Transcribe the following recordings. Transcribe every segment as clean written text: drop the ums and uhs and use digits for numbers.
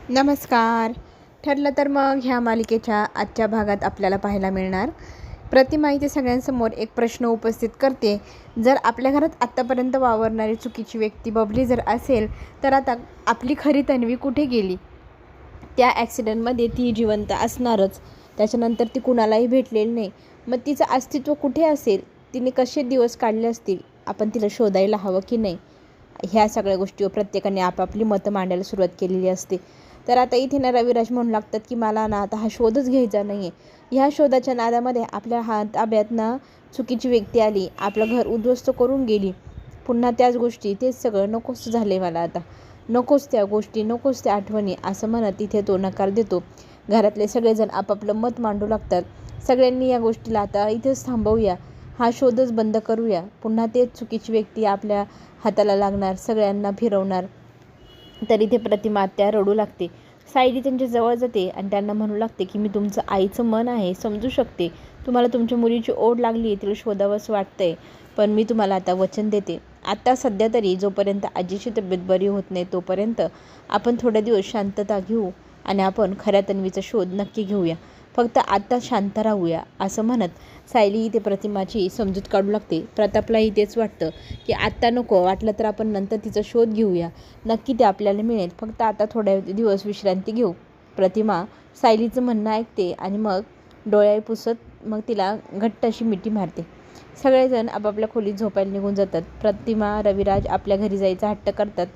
नमस्कार. ठरलं तर मग ह्या मालिकेच्या आजच्या भागात आपल्याला पाहायला मिळणार प्रतिमा इथे सगळ्यांसमोर एक प्रश्न उपस्थित करते. जर आपल्या घरात आत्तापर्यंत वावरणारी चुकीची व्यक्ती बबली जर असेल तर आता आपली खरी तन्वी कुठे गेली? त्या ॲक्सिडेंटमध्ये ती जिवंत असणारच, त्याच्यानंतर ती कुणालाही भेटलेली नाही. मग तिचं अस्तित्व कुठे असेल? तिने कसे दिवस काढले असतील? आपण तिला शोधायला हवं की नाही? ह्या सगळ्या गोष्टीवर प्रत्येकाने आपापली मतं मांडायला सुरुवात केलेली असते. तर आता इथे ना रविराज म्हणू लागतात की मला ना आता हा शोधच घ्यायचा नाही आहे. ह्या शोधाच्या नादामध्ये आपल्या ताब्यात ना चुकीची व्यक्ती आली, आपलं घर उद्ध्वस्त करून गेली. पुन्हा त्याच गोष्टी, तेच सगळं नकोच झाले मला आता. नकोच त्या गोष्टी, नकोच त्या आठवणी, असं म्हणत इथे तो नकार देतो. घरातले सगळेजण आपापलं मत मांडू लागतात. सगळ्यांनी या गोष्टीला आता इथेच थांबवूया, हा शोधच बंद करूया. पुन्हा तेच चुकीची व्यक्ती आपल्या हाताला लागणार, सगळ्यांना फिरवणार. तर इथे प्रतिमा त्या रडू लागते. सायली त्यांच्या जवळ जाते आणि त्यांना म्हणू लागते की मी तुमचं आईचं मन आहे, समजू शकते. तुम्हाला तुमच्या मुलीची ओढ लागली, तिला शोधावंसं वाटतंय. पण मी तुम्हाला आता वचन देते, आता सध्या तरी जोपर्यंत आजीची तब्येत बरी होत नाही तोपर्यंत आपण थोडे दिवस शांतता घेऊ आणि आपण खऱ्या तन्वीचा शोध नक्की घेऊया. फक्त आता शांत राहूया, असं म्हणत सायली इथे प्रतिमाची समजूत काढू लागते. प्रतापलाही तेच वाटतं की आत्ता नको, वाटलं तर आपण नंतर तिचा शोध घेऊया, नक्की ते आपल्याला मिळेल. फक्त आता थोड्या दिवस विश्रांती घेऊ. प्रतिमा सायलीचं म्हणणं ऐकते आणि मग डोळे पुसत मग तिला घट्ट अशी मिठी मारते. सगळेजण आपापल्या खोलीत झोपायला निघून जातात. प्रतिमा, रविराज आपल्या घरी जायचा हट्ट करतात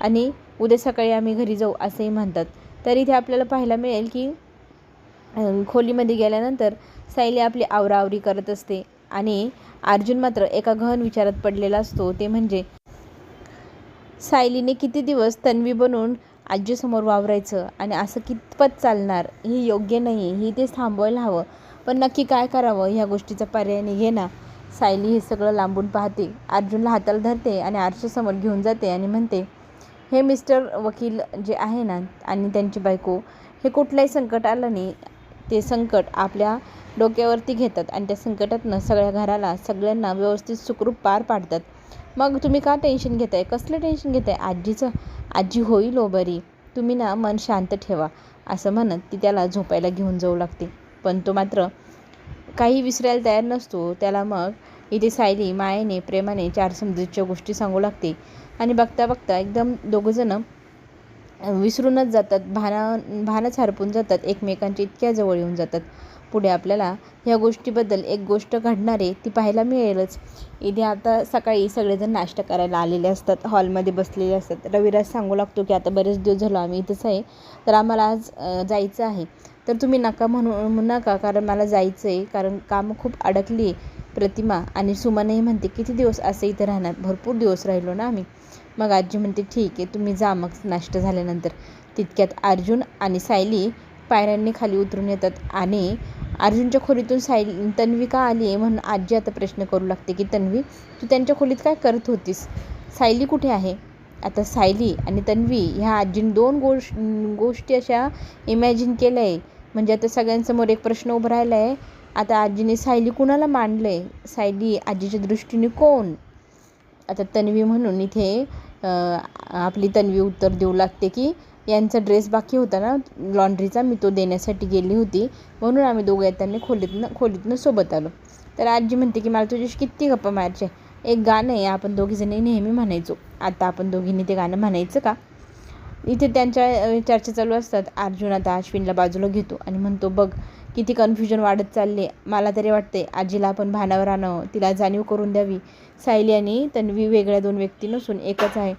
आणि उद्या सकाळी आम्ही घरी जाऊ असंही म्हणतात. तर इथे आपल्याला पाहायला मिळेल की खोलीमध्ये गेल्यानंतर सायली आपली आवराआवरी करत असते आणि अर्जुन मात्र एका गहन विचारात पडलेला असतो. ते म्हणजे सायलीने किती दिवस तन्वी बनून आजीसमोर वावरायचं आणि असं कितपत चालणार? हे योग्य नाही, ही तेच थांबवायला हवं. पण नक्की काय करावं ह्या गोष्टीचा पर्याय निघे ना. सायली हे सगळं लांबून पाहते, अर्जुनला हाताला धरते आणि आरशासमोर घेऊन जाते आणि म्हणते, हे मिस्टर वकील जे आहे ना आणि त्यांची बायको, हे कुठलंही संकट आलं नाही, ते संकट आपल्या डोक्यावरती घेतात आणि त्या संकटातनं सगळ्या घराला, सगळ्यांना व्यवस्थित सुखरूप पार पाडतात. मग तुम्ही का टेन्शन घेताय? कसलं टेन्शन घेताय? आजीचं, आजी होईल हो बरी, तुम्ही ना मन शांत ठेवा, असं म्हणत ती त्याला झोपायला घेऊन जाऊ लागते. पण तो मात्र काही विसरायला तयार नसतो. त्याला मग इथे सायली मायेने, प्रेमाने चार समजूतच्या गोष्टी सांगू लागते आणि बघता बघता एकदम दोघंजणं विसरूनच जातात, भानच हरपून जातात, एकमेकांच्या इतक्या जवळ येऊन जातात. पुढे आपल्याला ह्या गोष्टीबद्दल एक गोष्ट घडणारे ती पाहायला मिळेलच. इथे आता सकाळी सगळेजण नाश्ता करायला आलेले असतात, हॉलमध्ये बसलेले असतात. रविराज सांगू लागतो की आता बरेच दिवस झालो आम्ही इथंच आहे, तर आम्हाला आज जायचं आहे. तर तुम्ही नका म्हणू नका, कारण मला जायचं आहे, कारण कामं खूप अडकली. प्रतिमा आणि सुमनही म्हणते किती दिवस असं इथं राहणार, भरपूर दिवस राहिलो ना आम्ही. मग आजी म्हणते ठीक आहे, तुम्ही जा मग नाश्ता झाल्यानंतर. तितक्यात अर्जुन आणि सायली पायऱ्यांनी खाली उतरून येतात आणि अर्जुनच्या खोलीतून तन्वी का आली आहे म्हणून आजी आता प्रश्न करू लागते की तन्वी, तू त्यांच्या खोलीत काय करत होतीस? सायली कुठे आहे? आता सायली आणि तन्वी ह्या आजीने दोन गोष्टी अशा इमॅजिन केल्या आहे. म्हणजे आता सगळ्यांसमोर एक प्रश्न उभा राहिला आहे. आता आजीने सायली कुणाला मांडलं आहे? सायली आजीच्या दृष्टीने कोण? आता तन्वी म्हणून इथे आपली तन्वी उत्तर देऊ लागते की यांचा ड्रेस बाकी होता ना लॉन्ड्रीचा, मी तो देण्यासाठी गेली होती, म्हणून आम्ही दोघं येताना खोलीतनं सोबत आलो. तर आजी म्हणते की मला तुझ्याशी किती गप्पा मारायचे, एक गाणं आहे आपण दोघीजणी नेहमी म्हणायचो, आता आपण दोघींनी ते गाणं म्हणायचं का? इथे त्यांच्या चर्चा चालू असतात. अर्जुन आता अश्विनला बाजूला घेतो आणि म्हणतो, बघ किती कन्फ्युजन वाढत चालले, मला तरी वाटते आजीला आपण भानावर आणावं, तिला जाणीव करून द्यावी, सायली आणि तन्वी वेगळ्या दोन व्यक्ती नसून एकच आहे.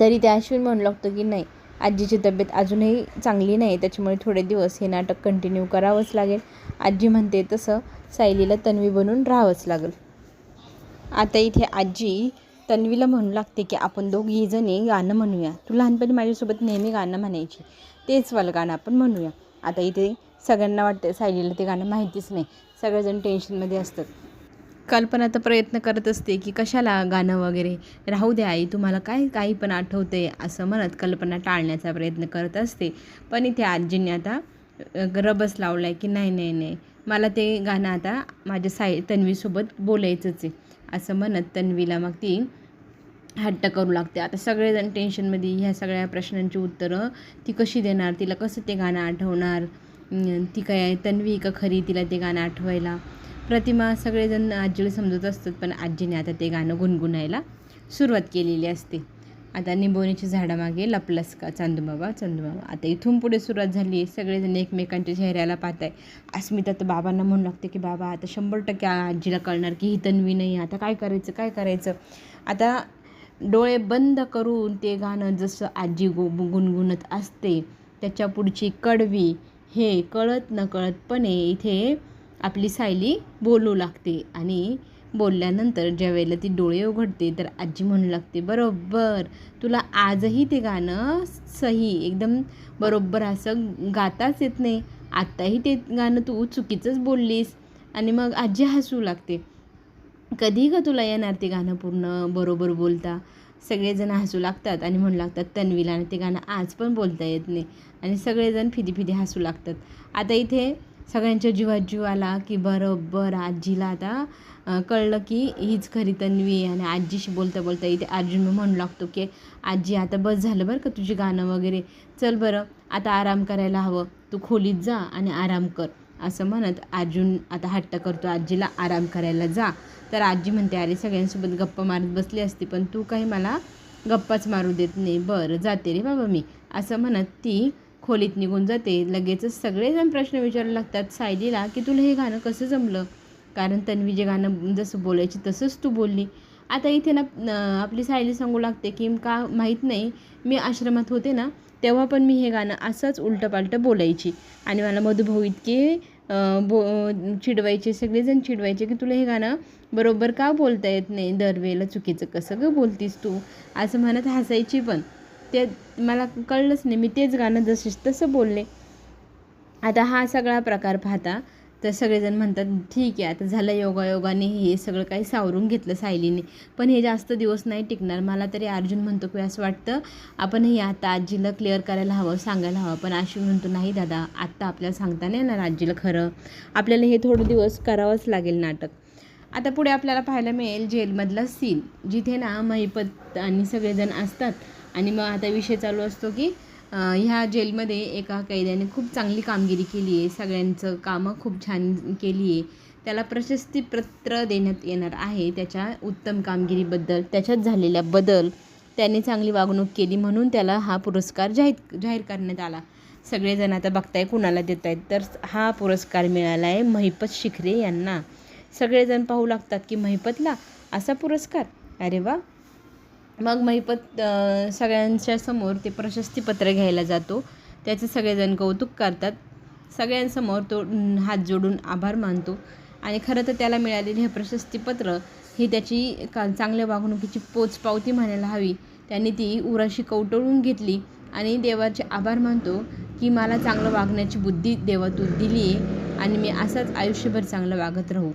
तरी ते अश्विन म्हणू लागतो की नाही, आजीची तब्येत अजूनही चांगली नाही, त्याच्यामुळे थोडे दिवस हे नाटक कंटिन्यू करावंच लागेल. आजी म्हणते तसं सायलीला तन्वी बनून राहावंच लागेल. आता इथे आजी तन्वीला म्हणू लागते की आपण दोघी जणी गाणं म्हणूया, तू लहानपणी माझ्यासोबत नेहमी गाणं म्हणायची, तेच वालं गाणं आपण म्हणूया. आता इथे सगळ्यांना वाटतं सायलीला ते गाणं माहितीच नाही, सगळेजण टेन्शनमध्ये असतात. कल्पना तर प्रयत्न करत असते की कशाला गाणं वगैरे, राहू द्या आई, तुम्हाला काही पण आठवते, असं म्हणत कल्पना टाळण्याचा प्रयत्न करत असते. पण इथे आजींनी आता रबस लावला आहे की नाही नाही नाही, मला ते गाणं आता माझ्या तन्वीसोबत बोलायचंच आहे, असं म्हणत तन्वीला मग ती हट्ट करू लागते. आता सगळेजण टेन्शनमध्ये, ह्या सगळ्या प्रश्नांची उत्तरं ती कशी देणार, तिला कसं ते गाणं आठवणार, ती काय तन्वी का खरी तिला ते गाणं आठवायला. प्रतिमा सगळेजण आजीला समजत असतात, पण आजीने आता ते गाणं गुणगुणायला सुरुवात केलेली असते. आता निंबोणीच्या झाडामागे लपलस का चांदूबाबा चांदूबाबा. आता इथून पुढे सुरुवात झाली. सगळेजण एकमेकांच्या चेहऱ्याला पाहत आहे. अस्मिता तर बाबांना म्हणू लागते की बाबा आता 100% आजीला कळणार की ही तन्वी नाही, आता काय करायचं काय करायचं. आता डोळे बंद करून ते गाणं जसं आजी गुणगुणत असते त्याच्या पुढची कडवी हे कळत नकळतपणे इथे आपली सायली बोलू लागते. आणि बोलल्यानंतर ज्यावेळेला ती डोळे उघडते तर आजी म्हणू लागते, बरोबर तुला आजही ते गाणं सही एकदम बरोबर असं गाताच येत नाही, आत्ताही ते गाणं तू चुकीचंच बोललीस. आणि मग आजी हसू लागते. कधी का तुला येणार ते गाणं पूर्ण बरोबर बोलता. सगळेजण हसू लागतात आणि म्हणू लागतात तन्वीला ते गाणं आज पण बोलता येत नाही. आणि सगळेजण फिदी हसू लागतात. आता इथे सगळ्यांच्या जीवात जीव आला की बरोबर आजीला आता कळलं की हीच खरी तन्वी. आणि आजीशी बोलता बोलता इथे अर्जुन म्हणू लागतो की आजी आता बस झालं बरं का तुझी गाणं वगैरे, चल बरं आता आराम करायला हवं, तू खोलीत जा आणि आराम कर. असं म्हणत अर्जुन आता हट्ट करतो आजीला आराम करायला जा. तर आजी म्हणते, अरे सगळ्यांसोबत गप्पा मारत बसली असती पण तू काही मला गप्पाच मारू देत नाही, बरं जाते रे बाबा मी. असं म्हणत ती खोलीत निघून जाते. लगेचच सगळेजण प्रश्न विचारायला लागतात सायलीला की तुला हे गाणं कसं जमलं, कारण तन्वी जे गाणं जसं बोलायची तसंच तू बोलली. आता इथे ना आपली सायली सांगू लागते की का माहीत नाही, मी आश्रमात होते ना तेव्हा पण मी हे गाणं असंच उलटंपालटं बोलायची आणि मला मधुभाऊ इतके चिडवायचे, सगळेजण चिडवायचे की तुला हे गाणं बरोबर का बोलता येत नाही, दरवेळेला चुकीचं कसं गं बोलतीस तू, असं म्हणत हसायची. पण ते मला कळलंच नाही, मी तेच गाणं जसं तसं बोलले. आता हा सगळा प्रकार पाहता तर सगळेजण म्हणतात ठीक आहे आता झालं, योगायोगाने हे सगळं काही सावरून घेतलं सायलीने, पण हे जास्त दिवस नाही टिकणार. मला तरी अर्जुन म्हणतो की असं वाटतं आपण हे आता आजीला क्लिअर करायला हवं, सांगायला हवं. पण अश्विन म्हणतो नाही दादा, आत्ता आपल्याला सांगता नाही येणार आजीला खरं, आपल्याला हे थोडे दिवस करावंच लागेल नाटक. आता पुढे आपल्याला पाहायला मिळेल जेलमधला सीन, जिथे ना महिपत आणि सगळेजण असतात. आणि मग आता विषय चालू असतो की ह्या जेलमध्ये एका कैद्याने खूप चांगली कामगिरी केली आहे, सगळ्यांचं कामं खूप छान केली आहे, त्याला प्रशस्तीपत्र देण्यात येणार आहे त्याच्या उत्तम कामगिरीबद्दल, त्याच्यात झालेल्या बदल, त्याने चांगली वागणूक केली म्हणून त्याला हा पुरस्कार जाहीर करण्यात आला. सगळेजण आता बघताय कुणाला देत आहेत, तर हा पुरस्कार मिळाला आहे महिपत शिखरे यांना. सगळेजण पाहू लागतात की महिपतला असा पुरस्कार, अरे वा. मग महिपत सगळ्यांच्या समोर ते प्रशस्तीपत्र घ्यायला जातो. त्याचे सगळेजण कौतुक करतात, सगळ्यांसमोर तो हात जोडून आभार मानतो. आणि खरं तर त्याला मिळालेले हे प्रशस्तीपत्र ही त्याची चांगल्या वागणुकीची पोचपावती म्हणायला हवी. त्यांनी ती उराशी कवटळून घेतली आणि देवाचे आभार मानतो की मला चांगलं वागण्याची बुद्धी देवा तू दिली आहे आणि मी असंच आयुष्यभर चांगलं वागत राहू.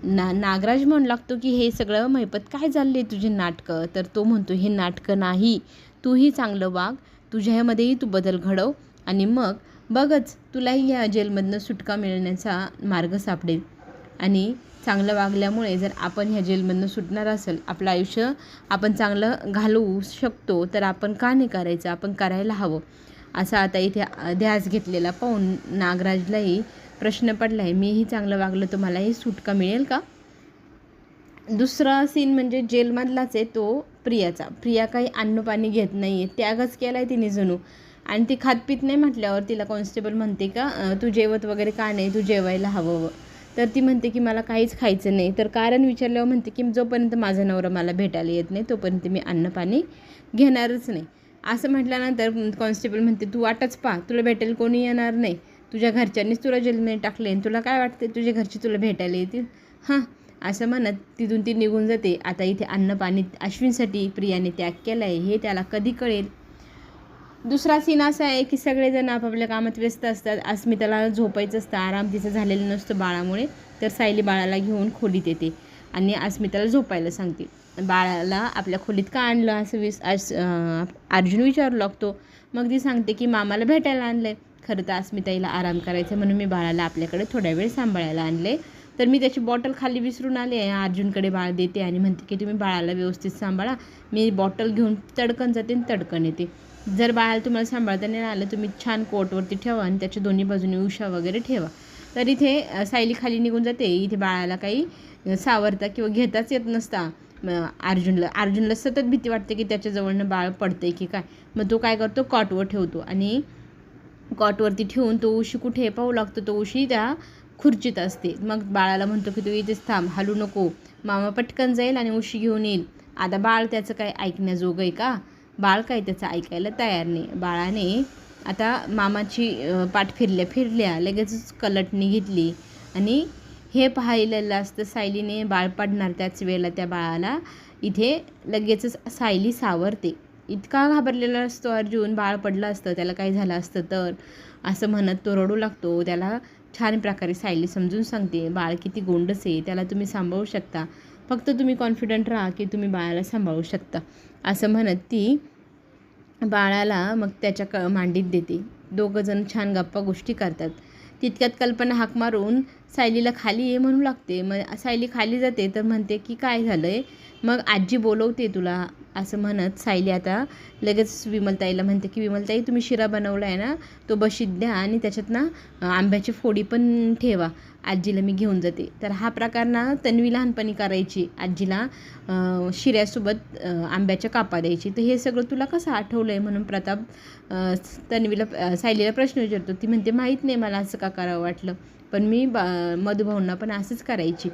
नागराज म्हणू लागतो की हे सगळं महिपत काय चालले तुझे नाटकं, तर तो म्हणतो हे नाटकं नाही, तूही चांगलं वाग, तुझ्यामध्येही तू बदल घडव आणि मग बघच तुलाही या जेलमधनं सुटका मिळण्याचा मार्ग सापडेल. आणि चांगलं वागल्यामुळे जर आपण ह्या जेलमधनं सुटणार असेल, आपलं आयुष्य आपण चांगलं घालवू शकतो, तर आपण का नाही करायचं, आपण करायला हवं. असा आता इथे ध्यास घेतलेला पाहून नागराजलाही प्रश्न पडला आहे, मीही चांगलं वागलं तर मलाही सुटका मिळेल का. दुसरा सीन म्हणजे जेलमधलाच आहे तो प्रियाचा. प्रिया काही अन्नपाणी घेत नाही आहे, त्यागच केला आहे तिने जणू. आणि ती खातपीत नाही म्हटल्यावर तिला कॉन्स्टेबल म्हणते का तू जेवत वगैरे का नाही, तू जेवायला हवं. तर ती म्हणते की मला काहीच खायचं नाही. तर कारण विचारल्यावर म्हणते की जोपर्यंत माझा नवरा मला भेटायला येत नाही तोपर्यंत मी अन्नपाणी घेणारच नाही. असं म्हटल्यानंतर कॉन्स्टेबल म्हणते तू वाटच पहा, तुला भेटायला कोणी येणार नाही, तुझ्या घरच्यांनीच तुला जेलमध्ये टाकले, तुला काय वाटते तुझे घरचे तुला भेटायला येतील. हां, असं म्हणत तिथून ती निघून जाते. आता इथे अन्नपाणी अश्विनसाठी प्रियाने त्याग केला आहे हे त्याला कधी कळेल. दुसरा सीन असा आहे की सगळेजण आपापल्या कामात व्यस्त असतात. अस्मिताला झोपायचं असतं, आराम तिचं झालेलं नसतं बाळामुळे. तर सायली बाळाला घेऊन खोलीत येते आणि अस्मिताला झोपायला सांगते. बाळाला आपल्या खोलीत का आणलं असं अर्जुन विचारू लागतो. मग ती सांगते की मामाला भेटायला आणलं आहे. खरं तर अस्मिताईला आराम करायचं म्हणून मी बाळाला आपल्याकडे थोड्या वेळ सांभाळायला आणले. तर मी त्याची बॉटल खाली विसरून आले. अर्जुनकडे बाळ देते आणि म्हणते की तुम्ही बाळाला व्यवस्थित सांभाळा, मी बॉटल घेऊन तडकन जाते आणि तडकन येते. जर बाळाला तुम्हाला सांभाळता नाही आलं तुम्ही छान कोटवरती ठेवा आणि त्याच्या दोन्ही बाजूने उशा वगैरे ठेवा. तर इथे सायली खाली निघून जाते. इथे बाळाला काही सावरता किंवा घेताच येत नसता अर्जुनला सतत भीती वाटते की त्याच्याजवळनं बाळ पडते की काय. मग तो काय करतो, कॉटवर ठेवतो आणि कॉटवरती ठेवून तो उशी कुठे पाहू लागतो. तो उशी त्या खुर्चीत असते. मग बाळाला म्हणतो की तू इथेच थांब, हलू नको, मामा पटकन जाईल आणि उशी घेऊन येईल. आता बाळ त्याचं काय ऐकण्याजोगं आहे का? बाळ काय त्याचं ऐकायला तयार नाही. बाळाने आता मामाची पाठ फिरल्या लगेचच कलटणी घेतली आणि हे पाहिलेलं असतं सायलीने. बाळ पडणार त्याच वेळेला त्या बाळाला इथे लगेचच सायली सावरते. इतका घाबरलेला असतो अर्जुन, बाळ पडलं असतं, त्याला काय झालं असतं तर, असं म्हणत तो रडू लागतो. त्याला छान प्रकारे सायली समजून सांगते बाळ किती गोंडस आहे, त्याला तुम्ही सांभाळू शकता, फक्त तुम्ही कॉन्फिडंट राहा की तुम्ही बाळाला सांभाळू शकता, असं म्हणत ती बाळाला मग त्याच्या मांडीत देते. दोघंजण छान गप्पा गोष्टी करतात. तितक्यात कल्पना हाक मारून सायलीला खाली ये म्हणू लागते. मग सायली खाली जाते तर म्हणते की काय झालं आहे, मग आजी बोलवते तुला, असं म्हणत सायली आता लगेच विमलताईला म्हणते की विमलताई तुम्ही शिरा बनवला आहे ना, तो बशीत द्या आणि त्याच्यात ना आंब्याची फोडी पण ठेवा, आजीला मी घेऊन जाते. तर हा प्रकार ना तन्वी लहानपणी करायची, आजीला शिऱ्यासोबत आंब्याच्या कापा द्यायची. तर हे सगळं तुला कसं आठवलं आहे म्हणून प्रताप सायलीला प्रश्न विचारतो. ती म्हणते माहीत नाही मला असं का करावं वाटलं, पण मी मधुभाऊंना पण असंच करायची.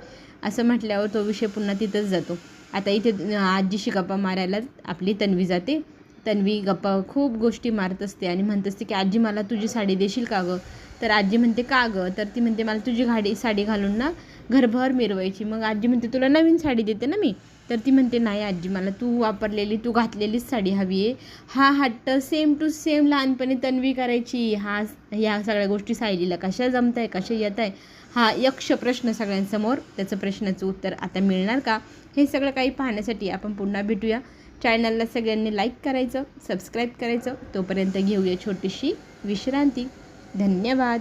असं म्हटल्यावर तो विषय पुन्हा तिथंच जातो. आता इथे आजीशी गप्पा मारायला आपली तन्वी जाते. तन्वी गप्पा खूप गोष्टी मारत असते आणि म्हणत असते की आजी मला तुझी साडी देशील का गं. तर आजी म्हणते का गं, तर ती म्हणते मला तुझी साडी घालून ना घरभर मिरवायची. मग आजी म्हणते तुला नवीन साडी देते ना मी. तर ती म्हणते नाही आजी मला तू घातलेलीच साडी हवी आहे. हा हट्ट सेम टू सेम लहानपणी तन्वी करायची. ह्या सगळ्या गोष्टी सायलीला कशा जमत आहे, कशा येत आहे, हा यक्ष प्रश्न सगळ्यांसमोर. त्याचं प्रश्नाचं उत्तर आता मिळणार का, हे सगळं काही पाहण्यासाठी आपण पुन्हा भेटूया. चॅनलला सगळ्यांनी लाईक करायचं, सबस्क्राईब करायचं. तोपर्यंत घेऊया छोटीशी विश्रांती. धन्यवाद.